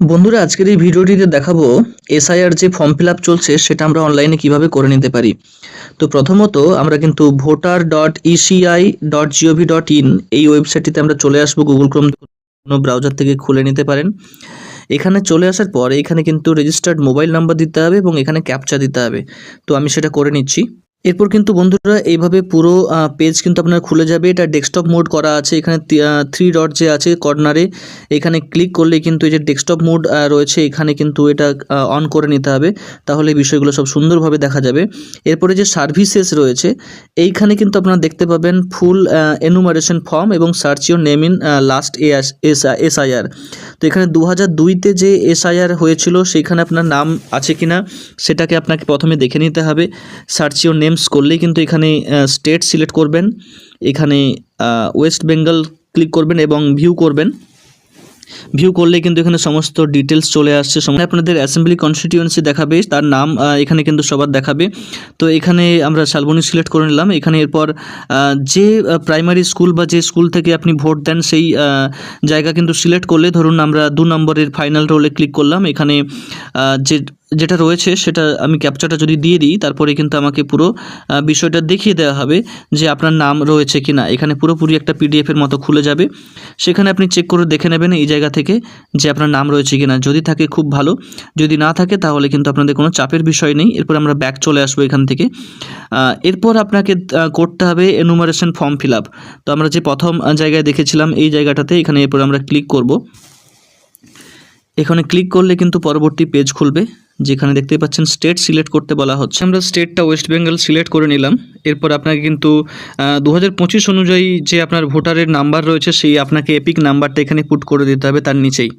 বন্ধুরা, আজকের এই ভিডিওটিতে দেখাবো এসআইআর যে ফর্ম ফিল আপ চলছে সেটা আমরা অনলাইনে কিভাবে করে নিতে পারি। তো প্রথমত আমরা কিন্তু voter.eci.gov.in এই ওয়েবসাইটটিতে আমরা চলে আসবো। গুগল ক্রোম কোনো ব্রাউজার থেকে খুলে নিতে পারেন। এখানে চলে আসার পর এখানে কিন্তু রেজিস্টার্ড মোবাইল নাম্বার দিতে হবে এবং এখানে ক্যাপচা দিতে হবে। তো আমি সেটা করে নিচ্ছি। এরপর কিন্তু বন্ধুরা এইভাবে পুরো পেজ কিন্তু আপনার খুলে যাবে। এটা ডেস্কটপ মোড করা আছে। এখানে 3 ডট যে আছে কর্নারে, এখানে ক্লিক করলে কিন্তু এই যে ডেস্কটপ মোড রয়েছে, এখানে কিন্তু এটা অন করে নিতে হবে। তাহলে এই বিষয়গুলো সব সুন্দরভাবে দেখা যাবে। এরপরে যে সার্ভিসেস রয়েছে এইখানে কিন্তু আপনারা দেখতে পাবেন ফুল এনুমারেশন ফর্ম এবং search your name in last SIR. তো এখানে 2002তে যে এসআইআর হয়েছিল সেইখানে আপনার নাম আছে কিনা সেটাকে আপনাকে প্রথমে দেখে নিতে হবে। সার্চ ইউর নেমস করলেই কিন্তু এখানে স্টেট সিলেক্ট করবেন, এখানে ওয়েস্ট বেঙ্গল ক্লিক করবেন এবং ভিউ করবেন। ভিউ করলে কিন্তু এখানে সমস্ত ডিটেলস চলে আসছে। আপনাদের অ্যাসেম্বলি কনস্টিটিউয়েন্সি দেখাবে, তার নাম এখানে কিন্তু সবার দেখাবে। তো এখানে আমরা শালবনী সিলেক্ট করে নিলাম। এখানে এরপর যে প্রাইমারি স্কুল বা যে স্কুল থেকে আপনি ভোট দেন সেই জায়গা কিন্তু সিলেক্ট করলে, ধরুন আমরা 2 নম্বরের ফাইনাল রোলে ক্লিক করলাম। এখানে যেটা রয়েছে সেটা আমি ক্যাপচাটা যদি দিয়ে দিই, তারপরে কিন্তু আমাকে পুরো বিষয়টা দেখিয়ে দেওয়া হবে যে আপনার নাম রয়েছে কি না। এখানে পুরোপুরি একটা পিডিএফের মতো খুলে যাবে। সেখানে আপনি চেক করে দেখে নেবেন এই জায়গা থেকে যে আপনার নাম রয়েছে কিনা। যদি থাকে খুব ভালো, যদি না থাকে তাহলে কিন্তু আপনাদের কোনো চাপের বিষয় নেই। এরপর আমরা ব্যাক চলে আসবো এখান থেকে। এরপর আপনাকে করতে হবে এনুমারেশন ফর্ম ফিল আপ। তো আমরা যে প্রথম জায়গায় দেখেছিলাম এই জায়গাটাতে, এখানে এরপর আমরা ক্লিক করব। এখানে ক্লিক করলে কিন্তু পরবর্তী পেজ খুলবে, যেখানে দেখতে পাচ্ছেন স্টেট সিলেক্ট করতে বলা হচ্ছে। আমরা স্টেটটা ওয়েস্ট বেঙ্গল সিলেক্ট করে নিলাম। এরপর আপনাকে কিন্তু 2025 অনুযায়ী যে আপনার ভোটারের নাম্বার রয়েছে সেই আপনাকে এপিক নাম্বারটা এখানে পুট করে দিতে হবে তার নিচেই।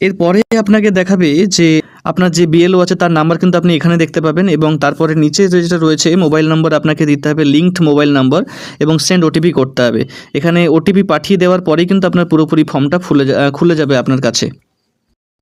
এরপরে আপনাকে দেখাবে যে আপনার যে বিএলও আছে তার নাম্বার কিন্তু আপনি এখানে দেখতে পাবেন, এবং তারপরে নিচে যেটা রয়েছে মোবাইল নাম্বার আপনাকে দিতে হবে, লিঙ্কড মোবাইল নাম্বার, এবং সেন্ড ওটিপি করতে হবে। এখানে ওটিপি পাঠিয়ে দেওয়ার পরেই কিন্তু আপনার পুরোপুরি ফর্মটা খুলে যাবে আপনার কাছে।